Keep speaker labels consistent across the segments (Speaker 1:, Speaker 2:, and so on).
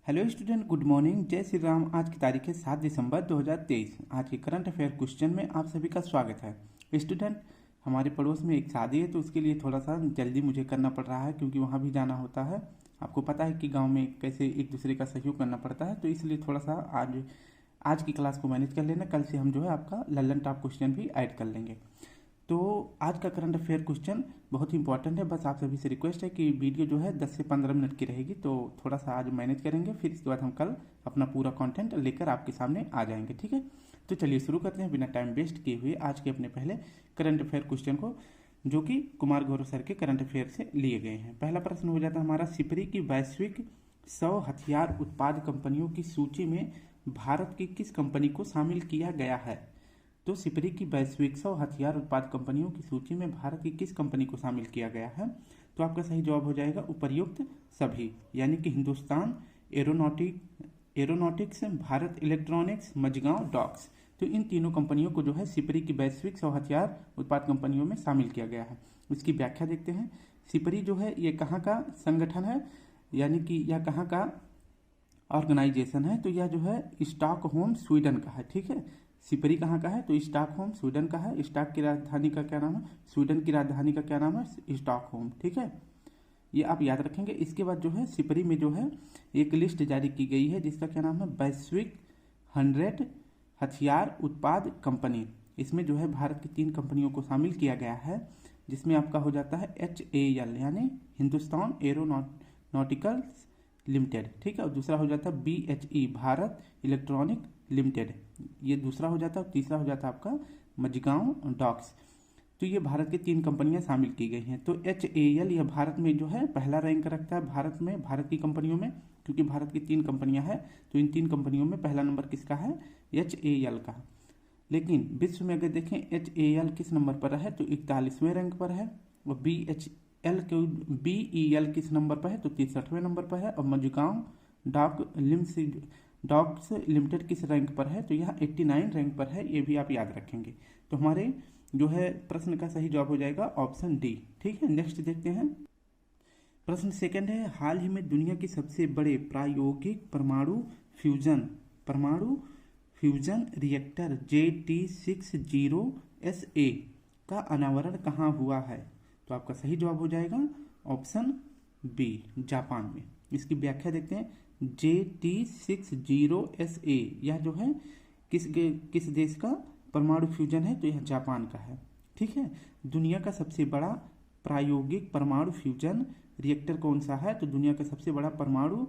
Speaker 1: Hello student, good morning, जय श्री राम। आज की तारीख है 7 दिसंबर 2023। आज के करंट अफेयर क्वेश्चन में आप सभी का स्वागत है। स्टूडेंट, हमारे पड़ोस में एक शादी है तो उसके लिए थोड़ा सा जल्दी मुझे करना पड़ रहा है क्योंकि वहाँ भी जाना होता है। आपको पता है कि गांव में कैसे एक दूसरे का सहयोग करना पड़ता है, तो इसलिए थोड़ा सा आज की क्लास को मैनेज कर लेना। कल से हम जो है आपका लल्लन टॉप क्वेश्चन भी ऐड कर लेंगे। तो आज का करंट अफेयर क्वेश्चन बहुत ही इंपॉर्टेंट है। बस आप सभी से रिक्वेस्ट है कि वीडियो जो है 10 से 15 मिनट की रहेगी, तो थोड़ा सा आज मैनेज करेंगे, फिर इसके बाद हम कल अपना पूरा कंटेंट लेकर आपके सामने आ जाएंगे। ठीक है, तो चलिए शुरू करते हैं बिना टाइम वेस्ट किए हुए आज के अपने पहले करंट अफेयर क्वेश्चन को, जो कि कुमार गौरव सर के करंट अफेयर से लिए गए हैं। पहला प्रश्न हो जाता है हमारा, सिपरी की वैश्विक 100 हथियार उत्पाद कंपनियों की सूची में भारत की किस कंपनी को शामिल किया गया है? तो सिपरी की वैश्विक 100 हथियार उत्पाद कंपनियों की सूची में भारत की किस कंपनी को शामिल किया गया है? तो आपका सही जवाब हो जाएगा उपर्युक्त सभी, यानी कि Hindustan Aeronautics, Bharat Electronics, Mazagon Docks. तो इन तीनों कंपनियों को जो है सिपरी की वैश्विक 100 हथियार उत्पाद कंपनियों में शामिल किया गया है। इसकी व्याख्या देखते हैं। सिपरी जो है ये कहाँ का संगठन है, यानी कि यह कहाँ का ऑर्गेनाइजेशन है? तो यह जो है स्टॉकहोम स्वीडन का है। ठीक है, सिपरी कहाँ का है? तो स्टॉकहोम स्वीडन का है। स्टॉक की राजधानी का क्या नाम है? स्वीडन की राजधानी का क्या नाम है? स्टॉकहोम। ठीक है, ये आप याद रखेंगे। इसके बाद जो है सिपरी में जो है एक लिस्ट जारी की गई है जिसका क्या नाम है? वैश्विक 100 हथियार उत्पाद कंपनी। इसमें जो है भारत की 3 कंपनियों को शामिल किया गया है, जिसमें आपका हो जाता है HAL यानी हिंदुस्तान एरोनॉटिकल्स लिमिटेड। ठीक है, और दूसरा हो जाता है BHE भारत इलेक्ट्रॉनिक लिमिटेड, ये दूसरा हो जाता है। तीसरा हो जाता है आपका मझगांव डॉक्स। तो ये भारत की 3 कंपनियां शामिल की गई हैं। तो HAL यह भारत में जो है पहला रैंक रखता है भारत की कंपनियों में, क्योंकि भारत की 3 कंपनियां हैं। तो इन 3 कंपनियों में पहला नंबर किसका है? HAL का। लेकिन विश्व में अगर देखें HAL किस नंबर पर है? तो 41वें रैंक पर है। और BEL किस नंबर पर है? तो 63वें नंबर पर है। और मझगांव डॉक्स लिमिटेड किस रैंक पर है? तो यह 89 रैंक पर है। ये भी आप याद रखेंगे। तो हमारे जो है प्रश्न का सही जवाब हो जाएगा ऑप्शन डी। ठीक है, नेक्स्ट देखते हैं। प्रश्न सेकंड है, हाल ही में दुनिया की सबसे बड़े प्रायोगिक परमाणु फ्यूजन रिएक्टर JT60SA का अनावरण कहाँ हुआ है? तो आपका सही जवाब हो जाएगा ऑप्शन बी, जापान में। इसकी व्याख्या देखते हैं। JT60SA यह जो है किस देश का परमाणु फ्यूजन है? तो यह जापान का है। ठीक है, दुनिया का सबसे बड़ा प्रायोगिक परमाणु फ्यूजन रिएक्टर कौन सा है? तो दुनिया का सबसे बड़ा परमाणु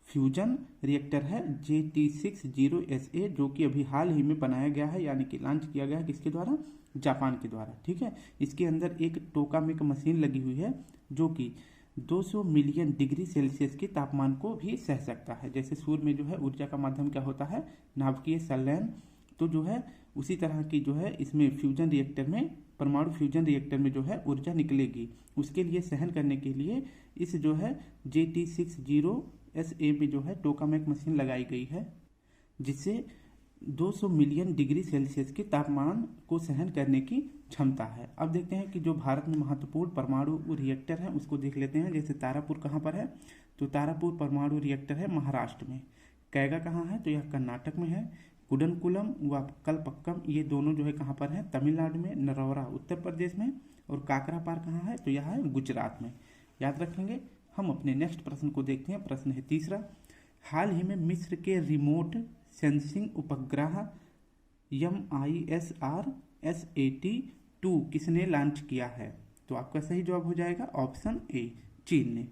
Speaker 1: फ्यूजन रिएक्टर है JT60SA, जो कि अभी हाल ही में बनाया गया है, यानी कि लॉन्च किया गया है। किसके द्वारा? जापान के द्वारा। ठीक है, इसके अंदर एक टोकामिक मशीन लगी हुई है जो कि 200 मिलियन डिग्री सेल्सियस के तापमान को भी सह सकता है। जैसे सूर्य में जो है ऊर्जा का माध्यम क्या होता है? नाभिकीय संलयन। तो जो है उसी तरह की जो है इसमें फ्यूजन रिएक्टर में, परमाणु फ्यूजन रिएक्टर में जो है ऊर्जा निकलेगी। उसके लिए सहन करने के लिए इस जो है JT60SA में जो है टोकामेक मशीन लगाई गई है, जिससे 200 मिलियन डिग्री सेल्सियस के तापमान को सहन करने की क्षमता है। अब देखते हैं कि जो भारत में महत्वपूर्ण परमाणु रिएक्टर है उसको देख लेते हैं। जैसे तारापुर कहाँ पर है? तो तारापुर परमाणु रिएक्टर है महाराष्ट्र में। कैगा कहाँ है? तो यह कर्नाटक में है। कुडनकुलम व कलपक्कम ये दोनों जो है कहाँ पर है? तमिलनाडु में। नरौरा उत्तर प्रदेश में। और काकरापार कहाँ है? तो यह है गुजरात में। याद रखेंगे। हम अपने नेक्स्ट प्रश्न को देखते हैं। प्रश्न है तीसरा, हाल ही में मिस्र के रिमोट सेंसिंग उपग्रह MISR-SAT-2 किसने लॉन्च किया है? तो आपका सही जवाब हो जाएगा ऑप्शन ए, चीन ने।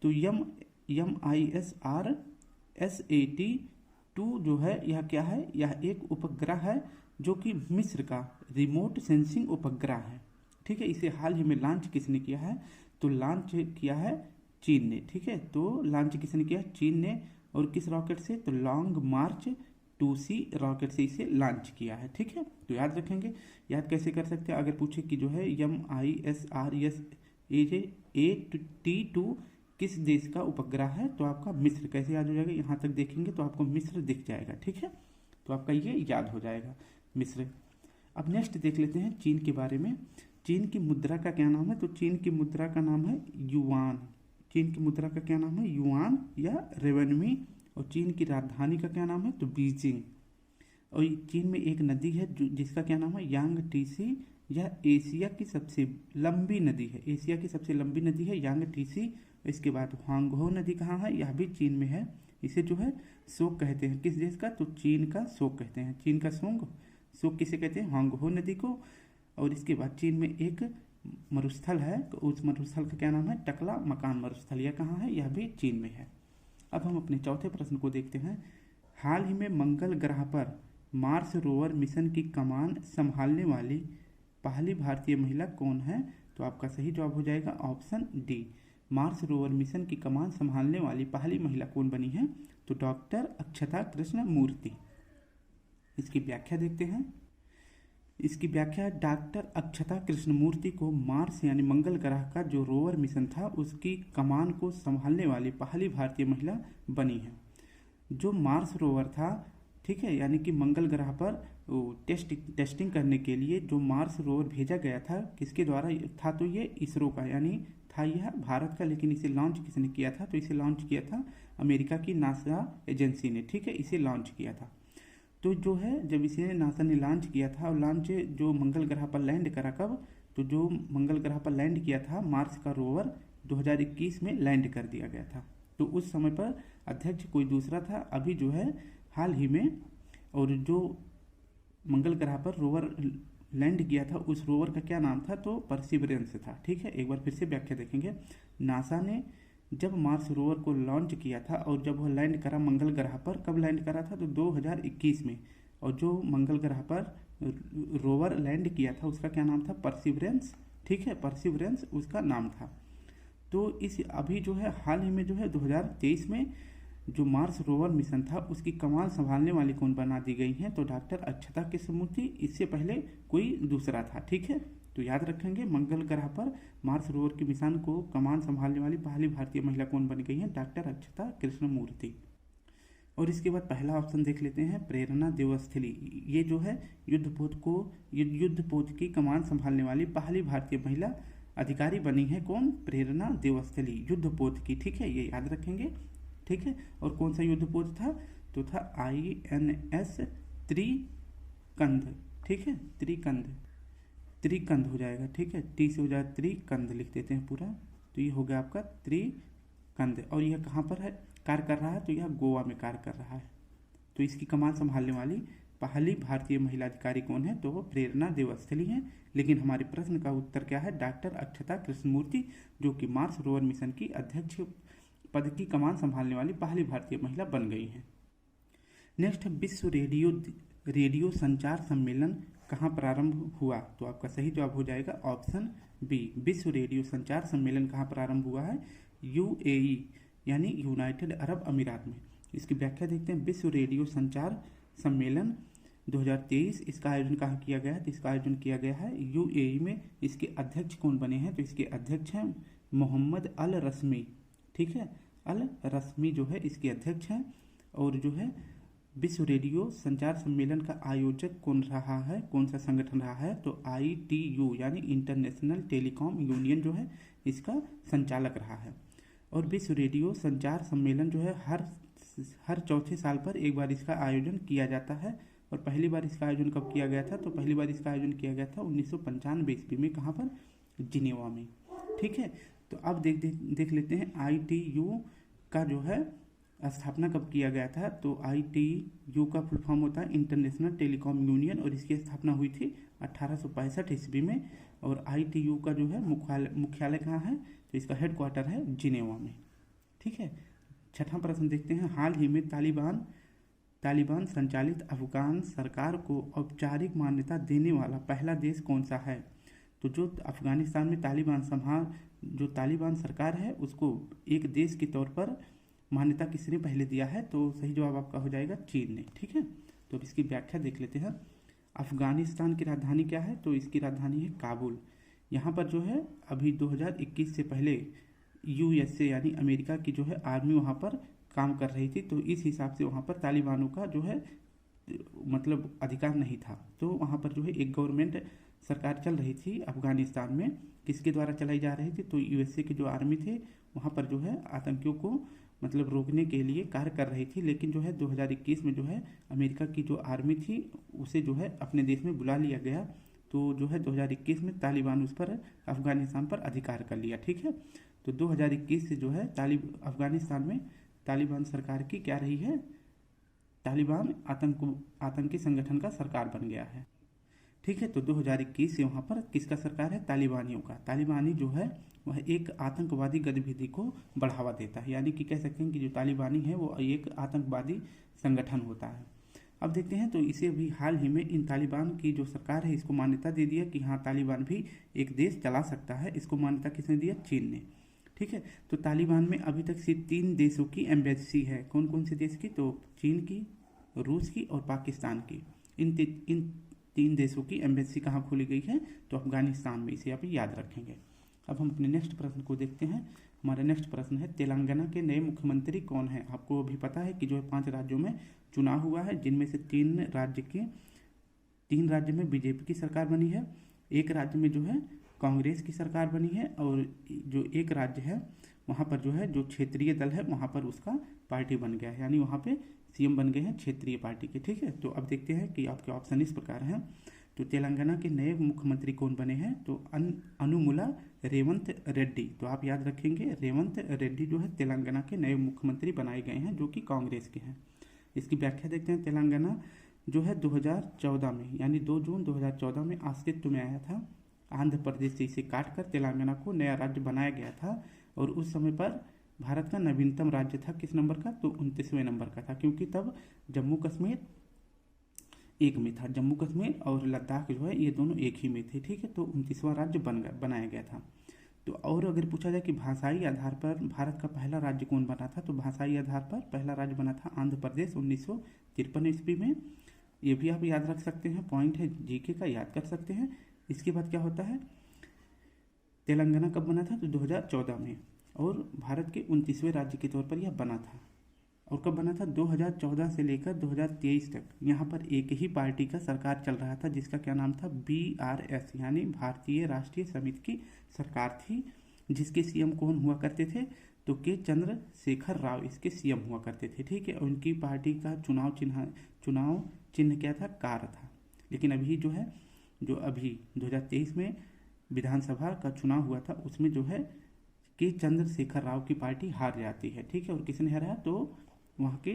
Speaker 1: तो MISR-SAT-2 जो है यह क्या है? यह एक उपग्रह है जो कि मिस्र का रिमोट सेंसिंग उपग्रह है। ठीक है, इसे हाल ही में लॉन्च किसने किया है? तो लॉन्च किया है चीन ने। ठीक है, तो लॉन्च किसने किया? चीन ने। और किस रॉकेट से? तो लॉन्ग मार्च 2C रॉकेट से इसे लॉन्च किया है। ठीक है, तो याद रखेंगे। याद कैसे कर सकते हैं? अगर पूछे कि जो है MISR-SAT-2 किस देश का उपग्रह है, तो आपका मिस्र। कैसे याद हो जाएगा? यहाँ तक देखेंगे तो आपको मिस्र दिख जाएगा। ठीक है, तो आपका ये याद हो जाएगा मिस्र। अब नेक्स्ट देख लेते हैं चीन के बारे में। चीन की मुद्रा का क्या नाम है? तो चीन की मुद्रा का नाम है युआन। चीन की मुद्रा का क्या नाम है? युआन या रेवनमी और चीन की राजधानी का क्या नाम है, तो बीजिंग। और चीन में एक नदी है जिसका क्या नाम है, यांगटीसी। यह एशिया की सबसे लंबी नदी है, एशिया की सबसे लंबी नदी है यांगटीसी। इसके बाद ह्वांगहो नदी कहाँ है, यह भी चीन में है। इसे जो है शोक कहते हैं, किस देश का, तो चीन का शोक कहते हैं, चीन का शोक किसे कहते हैं, ह्वांगहो नदी को। और इसके बाद चीन में एक मरुस्थल है, उस मरुस्थल का क्या नाम है, टकला मकान मरुस्थल। यह कहाँ है, यह भी चीन में है। अब हम अपने चौथे प्रश्न को देखते हैं। हाल ही में मंगल ग्रह पर मार्स रोवर मिशन की कमान संभालने वाली पहली भारतीय महिला कौन है, तो आपका सही जवाब हो जाएगा option D. Mars rover mission की कमान संभालने वाली पहली महिला कौन बनी है, तो डॉक्टर अक्षता कृष्ण मूर्ति। इसकी व्याख्या देखते हैं। इसकी व्याख्या, डॉक्टर अक्षता कृष्णमूर्ति को मार्स यानी मंगल ग्रह का जो रोवर मिशन था उसकी कमान को संभालने वाली पहली भारतीय महिला बनी है। जो मार्स रोवर था, ठीक है, यानी कि मंगल ग्रह पर टेस्टिंग करने के लिए जो मार्स रोवर भेजा गया था, किसके द्वारा था, तो ये इसरो का, यानी था यह भारत का, लेकिन इसे लॉन्च किसने किया था, तो इसे लॉन्च किया था अमेरिका की नासा एजेंसी ने, ठीक है, इसे लॉन्च किया था। तो जो है जब इसे नासा ने लॉन्च किया था, और लॉन्च जो मंगल ग्रह पर लैंड करा कब, तो जो मंगल ग्रह पर लैंड किया था मार्स का रोवर 2021 में लैंड कर दिया गया था। तो उस समय पर अध्यक्ष कोई दूसरा था। अभी जो है हाल ही में, और जो मंगल ग्रह पर रोवर लैंड किया था उस रोवर का क्या नाम था, तो परसिवरेंस था, ठीक है। एक बार फिर से व्याख्या देखेंगे। नासा ने जब मार्स रोवर को लॉन्च किया था और जब वह लैंड करा मंगल ग्रह पर, कब लैंड करा था, तो 2021 में। और जो मंगल ग्रह पर रोवर लैंड किया था उसका क्या नाम था, परसिवरेंस, ठीक है, परसिवरेंस उसका नाम था। तो इस अभी जो है हाल ही में जो है 2023 में जो मार्स रोवर मिशन था उसकी कमान संभालने वाली कौन बना दी गई है, तो डॉक्टर अक्षता कृष्णमूर्ति। इससे पहले कोई दूसरा था, ठीक है। तो याद रखेंगे, मंगल ग्रह पर मार्स रोवर की मिशन को कमान संभालने वाली पहली भारतीय महिला कौन बन गई है, डॉक्टर अक्षता कृष्णमूर्ति। और इसके बाद पहला ऑप्शन देख लेते हैं, प्रेरणा देवस्थली। ये जो है युद्धपोत की कमान संभालने वाली पहली भारतीय महिला अधिकारी बनी है, कौन, प्रेरणा देवस्थली, युद्धपोत की, ठीक है, ये याद रखेंगे, ठीक है। और कौन सा युद्धपोत था, तो था INS त्रिकंद, ठीक है, त्रिकंद हो जाएगा, ठीक है, टी से हो जाएगा त्रिकंद, लिख देते हैं पूरा। तो ये हो गया आपका त्रिकंद। और यह कहाँ पर है, कार्य कर रहा है, तो यह गोवा में कार्य कर रहा है। तो इसकी कमान संभालने वाली पहली भारतीय महिला अधिकारी कौन है, तो वो प्रेरणा देवस्थली है। लेकिन हमारे प्रश्न का उत्तर क्या है, डॉक्टर अक्षता कृष्णमूर्ति, जो कि मार्स रोवर मिशन की अध्यक्ष पद की कमान संभालने वाली पहली भारतीय महिला बन गई है। नेक्स्ट, विश्व रेडियो संचार सम्मेलन कहाँ प्रारंभ हुआ, तो आपका सही जवाब हो जाएगा ऑप्शन बी। विश्व रेडियो संचार सम्मेलन कहाँ प्रारंभ हुआ है, UAE यानी यूनाइटेड अरब अमीरात में। इसकी व्याख्या देखते हैं। विश्व रेडियो संचार सम्मेलन 2023, इसका आयोजन कहाँ किया गया है, तो इसका आयोजन किया गया है UAE में। इसके अध्यक्ष कौन बने हैं, तो इसके अध्यक्ष हैं मोहम्मद अल रस्मी, ठीक है, अल रस्मी जो है इसके अध्यक्ष हैं। और जो है विश्व रेडियो संचार सम्मेलन का आयोजक कौन रहा है, कौन सा संगठन रहा है, तो ITU यानी इंटरनेशनल टेलीकॉम यूनियन जो है इसका संचालक रहा है। और विश्व रेडियो संचार सम्मेलन जो है हर चौथे साल पर एक बार इसका आयोजन किया जाता है। और पहली बार इसका आयोजन कब किया गया था, तो पहली बार इसका आयोजन किया गया था 1995 ईस्वी में, कहाँ पर, जिनेवा में, ठीक है। तो अब देख लेते हैं ITU का जो है स्थापना कब किया गया था, तो ITU का फुल फॉर्म होता है इंटरनेशनल टेलीकॉम यूनियन, और इसकी स्थापना हुई थी 1865 ईस्वी में। और ITU का जो है मुख्यालय कहाँ है, तो इसका हेडक्वार्टर है जिनेवा में, ठीक है। छठा प्रश्न देखते हैं। हाल ही में तालिबान संचालित अफगान सरकार को औपचारिक मान्यता देने वाला पहला देश कौन सा है, तो जो अफगानिस्तान में तालिबान सरकार है उसको एक देश के तौर पर मान्यता किसने पहले दिया है, तो सही जवाब आपका हो जाएगा चीन ने, ठीक है। तो अब इसकी व्याख्या देख लेते हैं। अफगानिस्तान की राजधानी क्या है, तो इसकी राजधानी है काबुल। यहाँ पर जो है अभी 2021 से पहले USA यानी अमेरिका की जो है आर्मी वहाँ पर काम कर रही थी, तो इस हिसाब से वहाँ पर तालिबानों का जो है मतलब अधिकार नहीं था। तो वहाँ पर जो है एक गवर्नमेंट सरकार चल रही थी अफगानिस्तान में, किसके द्वारा चलाई जा रही थी, तो USA के जो आर्मी थे वहाँ पर जो है आतंकियों को मतलब रोकने के लिए कार्य कर रही थी, लेकिन जो है 2021 में जो है अमेरिका की जो आर्मी थी उसे जो है अपने देश में बुला लिया गया। तो जो है 2021 में तालिबान उस पर अफगानिस्तान पर अधिकार कर लिया। ठीक है, तो 2021 से जो है अफगानिस्तान में तालिबान सरकार की क्या रही है, तालिबान आतंकी संगठन का सरकार बन गया है। ठीक है, तो 2021 से वहाँ पर किसका सरकार है, तालिबानियों का। तालिबानी जो है वह एक आतंकवादी गतिविधि को बढ़ावा देता है, यानी कि कह सकते हैं कि जो तालिबानी है वो एक आतंकवादी संगठन होता है। अब देखते हैं, तो इसे अभी हाल ही में इन तालिबान की जो सरकार है इसको मान्यता दे दिया कि हाँ तालिबान भी एक देश चला सकता है। इसको मान्यता किसने दिया, चीन ने। ठीक है, तो तालिबान में अभी तक सिर्फ 3 देशों की एम्बेसी है। कौन कौन से देश की, तो चीन की, रूस की और पाकिस्तान की। इन 3 देशों की एम्बेसी कहाँ खोली गई है, तो अफगानिस्तान में। इसे आप याद रखेंगे। अब हम अपने नेक्स्ट प्रश्न को देखते हैं। हमारा नेक्स्ट प्रश्न है, तेलंगाना के नए मुख्यमंत्री कौन है। आपको अभी पता है कि जो है 5 राज्यों में चुनाव हुआ है, जिनमें से 3 राज्य में बीजेपी की सरकार बनी है, एक राज्य में जो है कांग्रेस की सरकार बनी है, और जो एक राज्य है वहाँ पर जो है जो क्षेत्रीय दल है वहाँ पर उसका पार्टी बन गया है, यानी वहाँ पे सीएम बन गए हैं क्षेत्रीय पार्टी के। ठीक है, तो अब देखते हैं कि आपके ऑप्शन इस प्रकार हैं। तो तेलंगाना के नए मुख्यमंत्री कौन बने हैं, तो अनुमुला रेवंत रेड्डी। तो आप याद रखेंगे, रेवंत रेड्डी जो है तेलंगाना के नए मुख्यमंत्री बनाए गए हैं, जो कि कांग्रेस के हैं। इसकी व्याख्या देखते हैं। तेलंगाना जो है 2014 में, यानी 2 जून 2014 में अस्तित्व में आया था। आंध्र प्रदेश से इसे काटकर तेलंगाना को नया राज्य बनाया गया था, और उस समय पर भारत का नवीनतम राज्य था किस नंबर का, तो 29वें नंबर का था, क्योंकि तब जम्मू कश्मीर एक में था। जम्मू कश्मीर और लद्दाख जो है ये दोनों एक ही में थे। ठीक है, तो 29वां राज्य बनाया गया था। तो और अगर पूछा जाए कि भाषाई आधार पर भारत का पहला राज्य कौन बना था, तो भाषाई आधार पर पहला राज्य बना था आंध्र प्रदेश 1953 ईस्वी में। ये भी आप याद रख सकते हैं, पॉइंट है जीके का, याद कर सकते हैं। इसके बाद क्या होता है, तेलंगाना कब बना था, तो 2014 में, और भारत के 29वें राज्य के तौर पर यह बना था। और कब बना था, 2014 से लेकर 2023 तक यहाँ पर एक ही पार्टी का सरकार चल रहा था, जिसका क्या नाम था, BRS, यानी भारतीय राष्ट्रीय समिति की सरकार थी, जिसके सीएम कौन हुआ करते थे, तो के चंद्रशेखर राव इसके सीएम हुआ करते थे। ठीक है, उनकी पार्टी का चुनाव चिन्ह क्या था, कार था। लेकिन अभी जो है, जो अभी 2023 में विधानसभा का चुनाव हुआ था, उसमें जो है के चंद्रशेखर राव की पार्टी हार जाती है। ठीक है, और किसने हराया, तो वहाँ के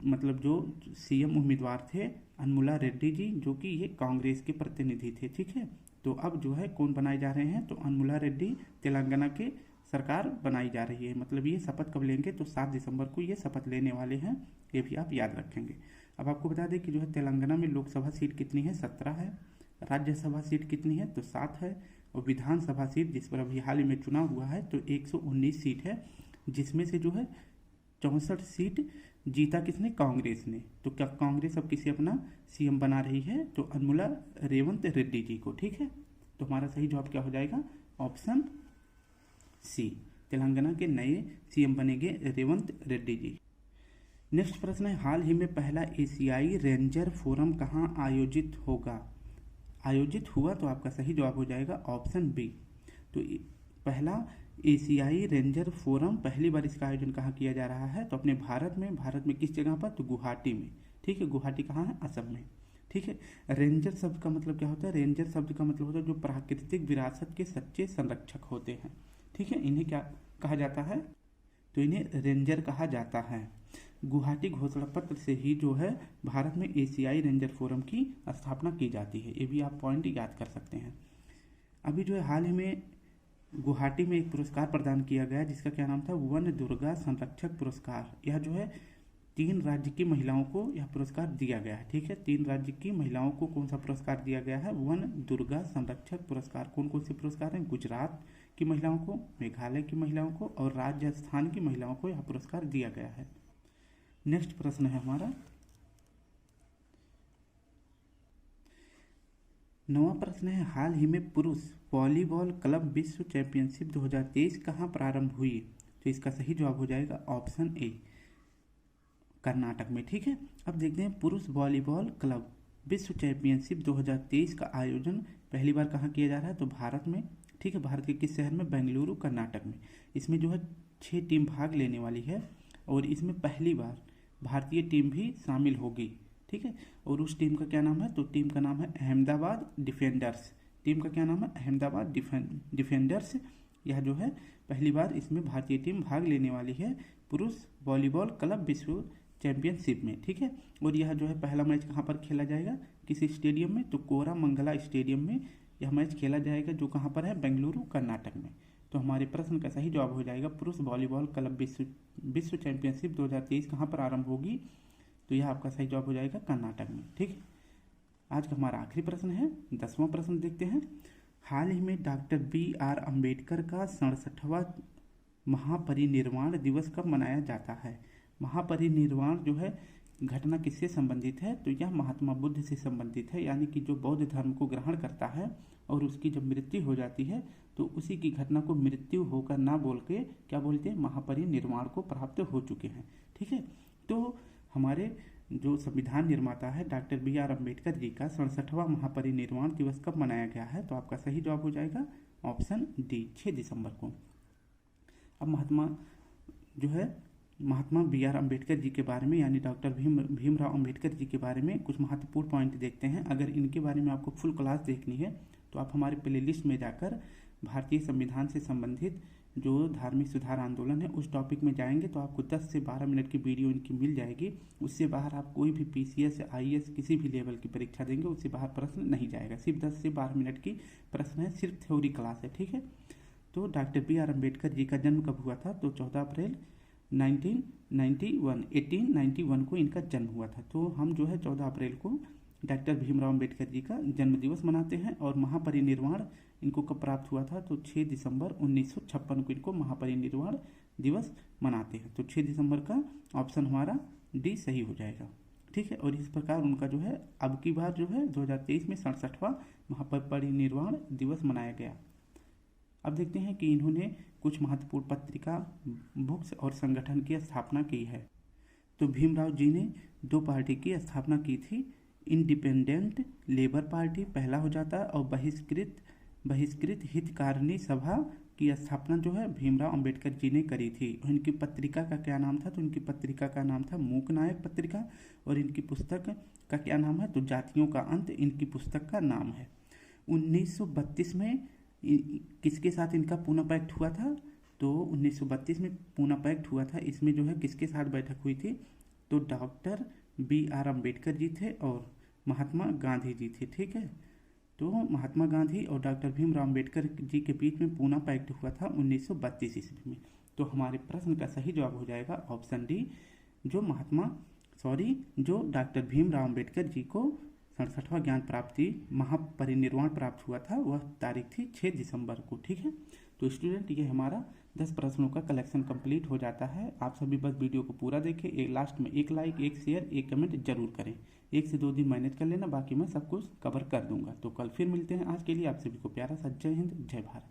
Speaker 1: मतलब जो सीएम उम्मीदवार थे अनुमुला रेड्डी जी, जो कि ये कांग्रेस के प्रतिनिधि थे। ठीक है, तो अब जो है कौन बनाए जा रहे हैं, तो अनुमुला रेड्डी तेलंगाना के सरकार बनाई जा रही है। मतलब ये शपथ कब लेंगे, तो 7 दिसंबर को ये शपथ लेने वाले हैं, ये भी आप याद रखेंगे। अब आपको बता दें कि जो है तेलंगाना में लोकसभा सीट कितनी है, 17 है। राज्यसभा सीट कितनी है, तो 7 है। और विधानसभा सीट जिस पर अभी हाल ही में चुनाव हुआ है, तो 119 सीट है, जिसमें से जो है 64 सीट जीता किसने, कांग्रेस ने। तो क्या कांग्रेस अब किसे अपना सीएम बना रही है, तो अनुमुला रेवंत रेड्डी जी को। ठीक है, तो हमारा सही जवाब क्या हो जाएगा, ऑप्शन सी, तेलंगाना के नए सीएम बनेंगे रेवंत रेड्डी जी। नेक्स्ट प्रश्न है, हाल ही में पहला एशियाई रेंजर फोरम कहाँ आयोजित हुआ, तो आपका सही जवाब हो जाएगा ऑप्शन बी। तो पहला एशियाई रेंजर फोरम, पहली बार इसका आयोजन कहाँ किया जा रहा है, तो अपने भारत में किस जगह पर, तो गुवाहाटी में। ठीक है, गुवाहाटी कहाँ है, असम में। ठीक है, रेंजर शब्द का मतलब क्या होता है, रेंजर शब्द का मतलब होता है जो प्राकृतिक विरासत के सच्चे संरक्षक होते हैं। ठीक है, इन्हें क्या कहा जाता है, तो इन्हें रेंजर कहा जाता है। गुवाहाटी घोषणा पत्र से ही जो है भारत में एशियाई रेंजर फोरम की स्थापना की जाती है। ये भी आप पॉइंट याद कर सकते हैं। अभी जो है हाल ही में गुवाहाटी में एक पुरस्कार प्रदान किया गया, जिसका क्या नाम था, वन दुर्गा संरक्षक पुरस्कार। यह जो है 3 राज्य की महिलाओं को यह पुरस्कार दिया गया है। ठीक है, 3 राज्य की महिलाओं को कौन सा पुरस्कार दिया गया है, वन दुर्गा संरक्षक पुरस्कार। कौन कौन से पुरस्कार हैं, गुजरात की महिलाओं को, मेघालय की महिलाओं को और राजस्थान की महिलाओं को यह पुरस्कार दिया गया है। नेक्स्ट प्रश्न है हमारा 9वां प्रश्न है, हाल ही में पुरुष वॉलीबॉल क्लब विश्व चैंपियनशिप 2023 कहाँ प्रारंभ हुई, तो इसका सही जवाब हो जाएगा ऑप्शन ए, कर्नाटक में। ठीक है, अब देखते हैं पुरुष वॉलीबॉल क्लब विश्व चैंपियनशिप 2023 का आयोजन पहली बार कहाँ किया जा रहा है, तो भारत में। ठीक है, भारत के किस शहर में, बेंगलुरु कर्नाटक में। इसमें जो है 6 टीम भाग लेने वाली है, और इसमें पहली बार भारतीय टीम भी शामिल होगी, ठीक है। और उस टीम का क्या नाम है, तो टीम का नाम है अहमदाबाद डिफेंडर्स। टीम का क्या नाम है, अहमदाबाद डिफेंडर्स। यह जो है पहली बार इसमें भारतीय टीम भाग लेने वाली है पुरुष वॉलीबॉल क्लब विश्व चैंपियनशिप में, ठीक है। और यह जो है पहला मैच कहाँ पर खेला जाएगा, किसी स्टेडियम में, तो कोरामंगला स्टेडियम में यह मैच खेला जाएगा, जो कहाँ पर है, बेंगलुरु कर्नाटक में। तो हमारे प्रश्न का सही जवाब हो जाएगा पुरुष वॉलीबॉल क्लब विश्व चैंपियनशिप 2023 कहाँ पर आरंभ होगी, तो यह आपका सही जवाब हो जाएगा कर्नाटक में, ठीक है। आज का हमारा आखिरी प्रश्न है, 10वां प्रश्न देखते हैं। हाल ही में डॉक्टर BR अम्बेडकर का 67वां महापरिनिर्वाण दिवस कब मनाया जाता है। महापरिनिर्वाण जो है घटना किससे संबंधित है, तो यह महात्मा बुद्ध से संबंधित है, यानी कि जो बौद्ध धर्म को ग्रहण करता है और उसकी जब मृत्यु हो जाती है तो उसी की घटना को मृत्यु होकर ना बोल के क्या बोलते हैं, महापरिनिर्वाण को प्राप्त हो चुके हैं, ठीक है। तो हमारे जो संविधान निर्माता है डॉक्टर BR अम्बेडकर जी का 67वां महापरिनिर्वाण दिवस कब मनाया गया है, तो आपका सही जवाब हो जाएगा ऑप्शन डी, 6 दिसंबर को। अब महात्मा BR अम्बेडकर जी के बारे में, यानी डॉक्टर भीमराव अम्बेडकर जी के बारे में कुछ महत्वपूर्ण पॉइंट देखते हैं। अगर इनके बारे में आपको फुल क्लास देखनी है तो आप हमारे प्लेलिस्ट में जाकर भारतीय संविधान से संबंधित जो धार्मिक सुधार आंदोलन है उस टॉपिक में जाएंगे तो आपको 10 से 12 मिनट की वीडियो इनकी मिल जाएगी। उससे बाहर आप कोई भी PCS या IAS किसी भी लेवल की परीक्षा देंगे उससे बाहर प्रश्न नहीं जाएगा। सिर्फ 10 से 12 मिनट की प्रश्न है, सिर्फ थ्योरी क्लास है, ठीक है। तो डॉक्टर BR अम्बेडकर जी का जन्म कब हुआ था, तो 14 अप्रैल 1891 को इनका जन्म हुआ था। तो हम जो है 14 अप्रैल को डॉक्टर भीमराव अम्बेडकर जी का जन्म दिवस मनाते हैं। और महापरिनिर्वाण इनको कब प्राप्त हुआ था, तो 6 दिसंबर 1956 को इनको महापरिनिर्वाण दिवस मनाते हैं। तो 6 दिसंबर का ऑप्शन हमारा डी सही हो जाएगा, ठीक है। और इस प्रकार उनका जो है अब की बार जो है 2023 में 67वां महापरिनिर्वाण दिवस मनाया गया। अब देखते हैं कि इन्होंने कुछ महत्वपूर्ण पत्रिका, बुक्स और संगठन की स्थापना की है। तो भीमराव जी ने 2 पार्टी की स्थापना की थी, इंडिपेंडेंट लेबर पार्टी पहला हो जाता है और बहिष्कृत हितकारिणी सभा की स्थापना जो है भीमराव अंबेडकर जी ने करी थी। इनकी पत्रिका का क्या नाम था, तो इनकी पत्रिका का नाम था मूक नायक पत्रिका। और इनकी पुस्तक का क्या नाम है, तो जातियों का अंत इनकी पुस्तक का नाम है। 1932 में किसके साथ इनका पूना पैक्ट हुआ था, तो 1932 में पूना पैक्ट हुआ था। इसमें जो है किसके साथ बैठक हुई थी, तो डॉक्टर BR अम्बेडकर जी थे और महात्मा गांधी जी थे, ठीक है। तो महात्मा गांधी और डॉक्टर भीमराव अम्बेडकर जी के बीच में पूना पैक्ट हुआ था 1932 ईस्वी में। तो हमारे प्रश्न का सही जवाब हो जाएगा ऑप्शन डी, जो डॉक्टर भीमराव अम्बेडकर जी को 67वां ज्ञान प्राप्ति महापरिनिर्वाण प्राप्त हुआ था, वह तारीख थी 6 दिसंबर को, ठीक है। तो स्टूडेंट ये हमारा 10 प्रश्नों का कलेक्शन कंप्लीट हो जाता है। आप सभी बस वीडियो को पूरा देखें, लास्ट में 1 लाइक, 1 शेयर, 1 कमेंट जरूर करें। 1 से 2 दिन मैनेज कर लेना, बाकी मैं सब कुछ कवर कर दूंगा। तो कल फिर मिलते हैं। आज के लिए आप सभी को प्यारा सा जय हिंद, जय भारत।